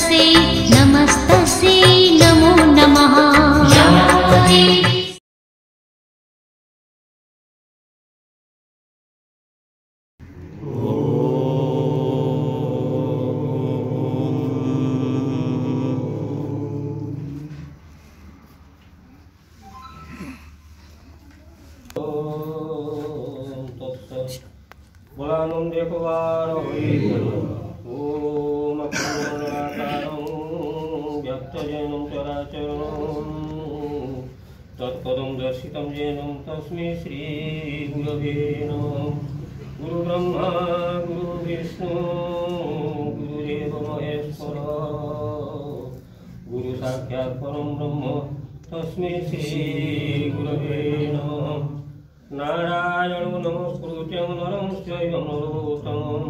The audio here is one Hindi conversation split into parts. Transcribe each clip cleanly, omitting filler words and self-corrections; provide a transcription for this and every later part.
नमस्तस्यै नमस्तस्यै नमो नमः। बोलानंदे कुमार ओम अपूर्णाकारं व्यक्तजेनं चराचरं तत्पदं दर्शितं येनं तस्मै श्री गुरवे नमः। गुरुब्रह्मा गुरुविष्णु गुरुदेव महेश्वर गुरु साक्षात् परं ब्रह्म तस्मै श्री गुरवे नमः। नारायणं नमस्कृत्य नरं चैव नरोत्तमं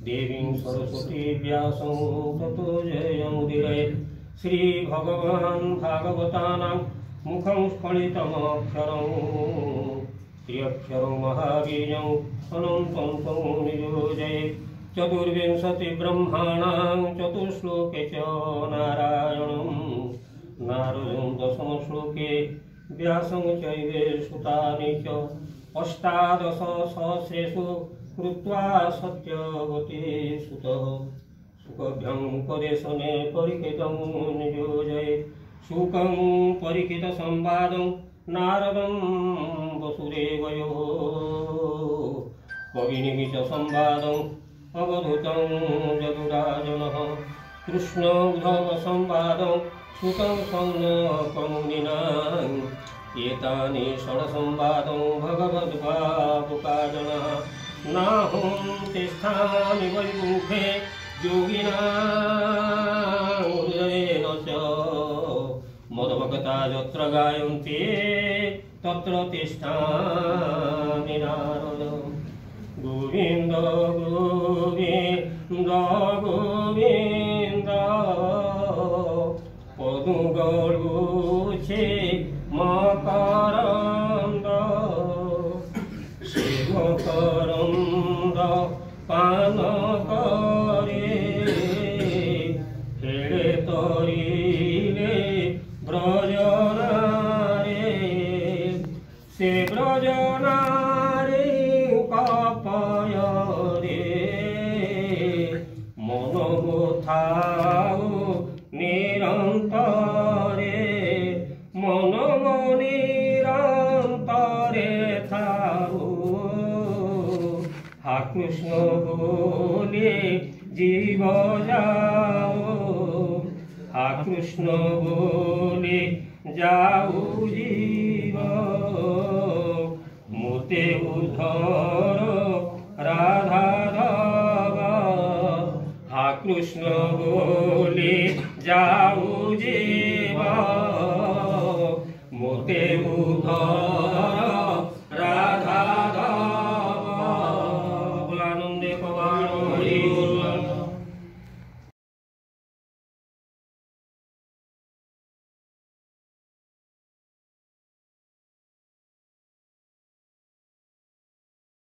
देवीं सरस्वती व्यासं ततो जयमुदीरयेत्। श्रीभगवान् भागवतानां मुखं स्फलितमक्षरं त्र्यक्षरं महावीर्यं अनन्तं तं नियोजयेत्। चतुर्विंशतिब्रह्माणां चतुश्लोके च नारायणं नारदं दशमश्लोके व्यासं चैव सुतानि च अष्टादश सहस्रेषु कृत्वा सत्यवती सुतः सुखभ्यङ्पदेशने परिकितं नियोजयेत्। शुकं परिकितसंवादं नारदं वसुदेवयोः कविनिमिषसंवादम् अवधूतं यदुराजनः कृष्णोद्धवसंवादं सुतं सौनकमुनिनां एतानि षड्संवादं भगवद्भावुकाजनः। नाहं तिष्ठामि वैकुण्ठे योगिनां हृदयेन च मद्भक्ता यत्र गायन्ति तत्र तिष्ठामि नारद। गोविन्द गोविन्द गोविन्द पदुगलुछे मकरन्द शिवकरन्द पान करे हेळे तरिले ब्रजनारे से ब्रजनारे कपय रे मनमोथाओ निरन्तरे मनमो निरन्तरे थाओ। हा कृष्ण बोले जीव जाओ हा कृष्ण बोले जाओ जीव मोते उद्धर राधा हा कृष्ण बोले जाओ जीव मोते उद्धर